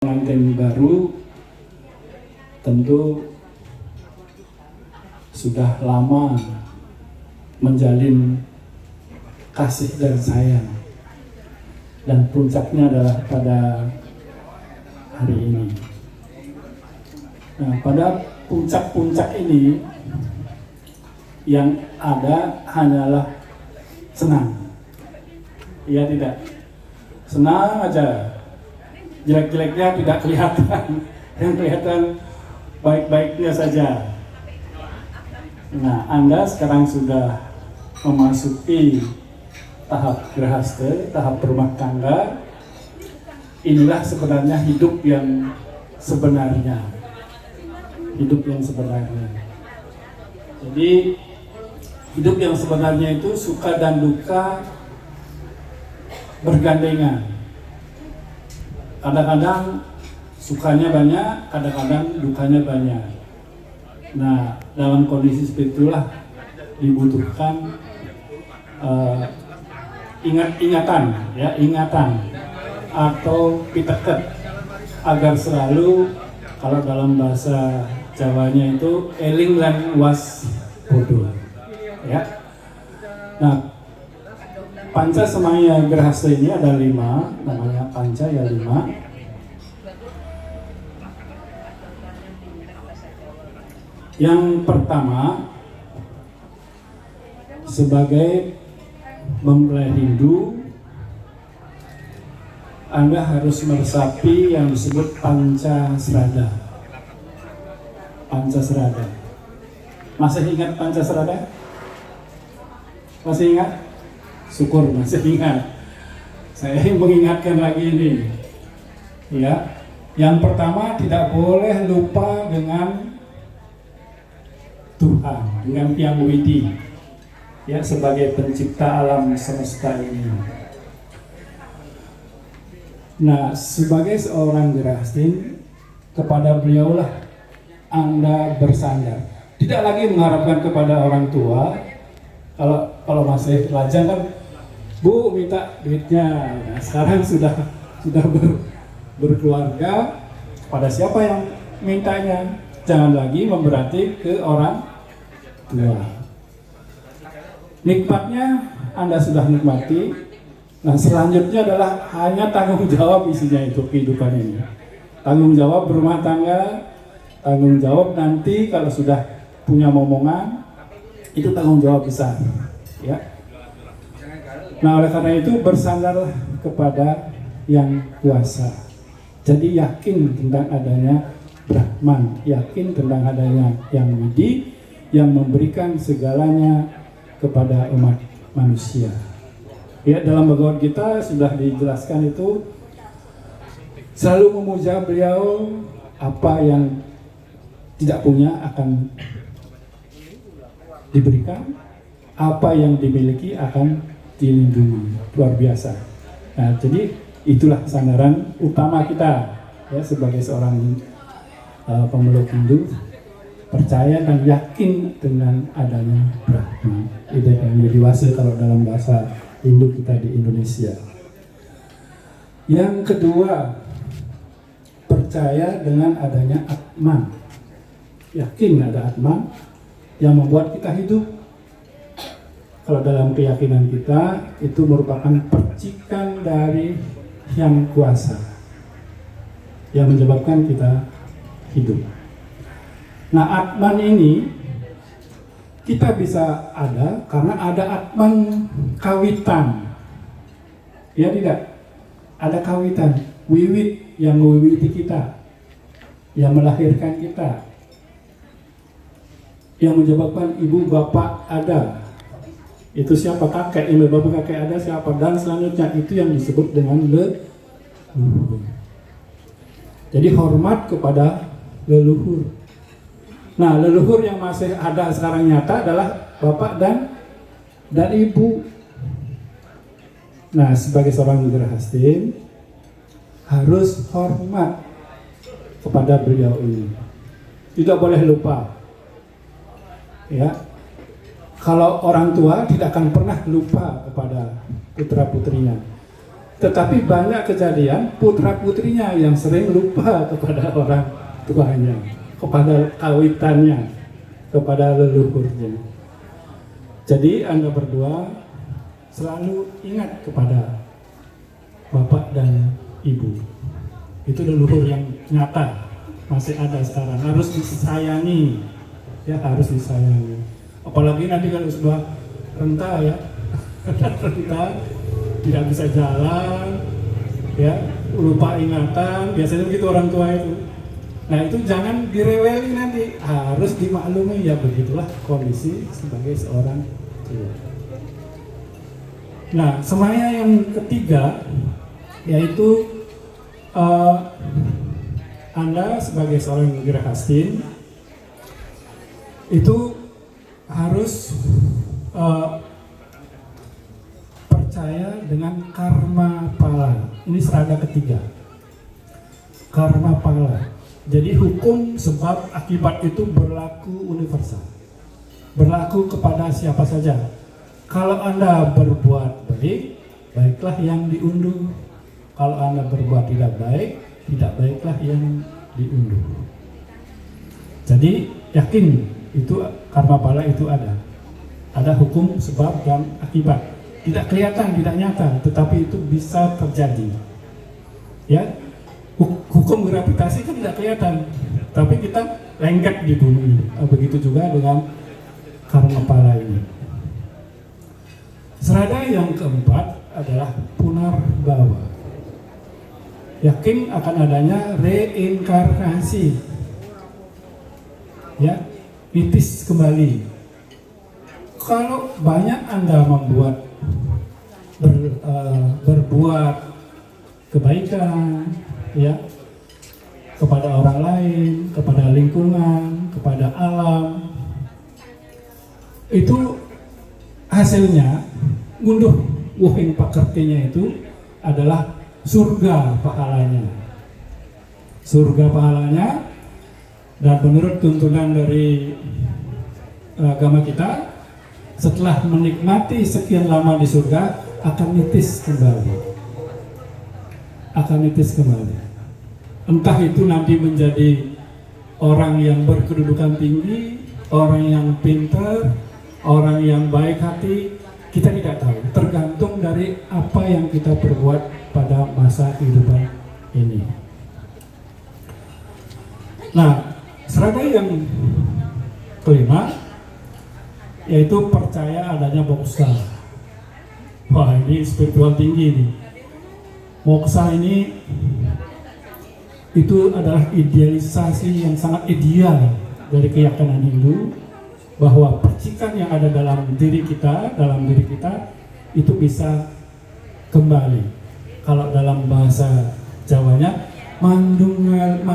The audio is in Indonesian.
Pengantin baru tentu sudah lama menjalin kasih dan sayang, dan puncaknya adalah pada hari ini. Nah, pada puncak-puncak ini yang ada hanyalah senang. Iya tidak? Senang aja. Jelek-jeleknya tidak kelihatan, yang kelihatan baik-baiknya saja. Nah, Anda sekarang sudah memasuki tahap gerhaste, tahap berumah tangga. Inilah sebenarnya hidup yang sebenarnya. Hidup yang sebenarnya. Jadi, hidup yang sebenarnya itu suka dan duka bergandengan. Kadang-kadang sukanya banyak, kadang-kadang dukanya banyak. Nah, dalam kondisi seperti itulah dibutuhkan ingatan atau piteket agar selalu, kalau dalam bahasa Jawanya itu eling lan waspada. Ya. Nah, Panca Semaya Gerhaste ini ada 5, namanya Panca ya 5. Yang pertama, sebagai mempelai Hindu, Anda harus meresapi yang disebut Pancasrada. Pancasrada. Masih ingat Pancasrada? Masih ingat? Syukur masih ingat. Saya mengingatkan lagi ini. Ya, yang pertama tidak boleh lupa dengan Tuhan, dengan Yang Widi, ya, sebagai pencipta alam semesta ini. Nah, sebagai seorang gerastin, kepada beliaulah Anda bersandar. Tidak lagi mengharapkan kepada orang tua. Kalau masih lajang kan, Bu minta duitnya. Nah, sekarang sudah berkeluarga, pada siapa yang mintanya? Jangan lagi memberati ke orang tua. Nikmatnya Anda sudah nikmati. Nah, selanjutnya adalah hanya tanggung jawab isinya itu kehidupan ini. Tanggung jawab berumah tangga, tanggung jawab nanti kalau sudah punya momongan, itu tanggung jawab besar. Ya. Nah, oleh karena itu bersandarlah kepada Yang Kuasa. Jadi yakin tentang adanya Brahman, yakin tentang adanya Yang Widi yang memberikan segalanya kepada umat manusia. Ya, dalam Bhagavad Gita sudah dijelaskan itu, selalu memuja beliau, apa yang tidak punya akan diberikan, apa yang dimiliki akan dilindungi. Luar biasa. Nah, jadi itulah sandaran utama kita, ya, sebagai seorang pemeluk Hindu, percaya dan yakin dengan adanya Brahman. Itu yang menjadi wase kalau dalam bahasa Hindu kita di Indonesia. Yang kedua, percaya dengan adanya Atman. Yakin ada Atman yang membuat kita hidup. Kalau dalam keyakinan kita, itu merupakan percikan dari Yang Kuasa yang menyebabkan kita hidup. Nah, Atman ini kita bisa ada karena ada Atman kawitan. Ya tidak? Ada kawitan, wiwit yang mewiwiti kita, yang melahirkan kita, yang menyebabkan ibu bapak ada. Itu siapa? Kakek. Ibu bapak kakek ada siapa? Dan selanjutnya itu yang disebut dengan leluhur. Jadi hormat kepada leluhur. Nah, leluhur yang masih ada sekarang nyata adalah bapak dan ibu. Nah, sebagai seorang gerhastin harus hormat kepada beliau ini. Tidak boleh lupa. Ya. Kalau orang tua tidak akan pernah lupa kepada putra-putrinya. Tetapi banyak kejadian putra-putrinya yang sering lupa kepada orang tuanya, kepada kawitannya, kepada leluhurnya. Jadi Anda berdua selalu ingat kepada Bapak dan Ibu. Itu leluhur yang nyata, masih ada sekarang, harus disayangi, ya harus disayangi. Apalagi nanti kalau sudah renta ya, renta, tidak bisa jalan, ya lupa ingatan, biasanya begitu orang tua itu. Nah itu jangan direweli nanti, harus dimaklumi, ya begitulah kondisi sebagai seorang tua. Nah semaya yang ketiga yaitu Anda sebagai seorang Grahastin itu harus percaya dengan karma pala. Ini serada ketiga, karma pala. Jadi hukum sebab akibat itu berlaku universal, berlaku kepada siapa saja. Kalau Anda berbuat baik, baiklah yang diunduh. Kalau Anda berbuat tidak baik, tidak baiklah yang diunduh. Jadi yakin itu karma pala itu ada. Ada hukum sebab dan akibat. Tidak kelihatan, tidak nyata, tetapi itu bisa terjadi. Ya, hukum gravitasi kan tidak kelihatan, tapi kita lengket di bumi. Begitu juga dengan karma pala ini. Serada yang keempat adalah punarbawa. Yakin akan adanya reinkarnasi, ya, nitis kembali. Kalau banyak Anda membuat berbuat kebaikan, ya, kepada orang lain, kepada lingkungan, kepada alam, itu hasilnya ngunduh wuhing pakertinya itu adalah surga pahalanya. Surga pahalanya, dan menurut tuntunan dari agama kita, setelah menikmati sekian lama di surga akan nitis kembali. Akan nitis kembali. Entah itu nanti menjadi orang yang berkedudukan tinggi, orang yang pintar, orang yang baik hati, kita tidak tahu. Tergantung dari apa yang kita perbuat pada masa kehidupan ini. Nah, serada yang kelima yaitu percaya adanya moksa. Wah, ini spiritual tinggi nih. Moksa ini itu adalah idealisasi yang sangat ideal dari keyakinan Hindu, bahwa percikan yang ada dalam diri kita itu bisa kembali. Kalau dalam bahasa Jawanya mandungal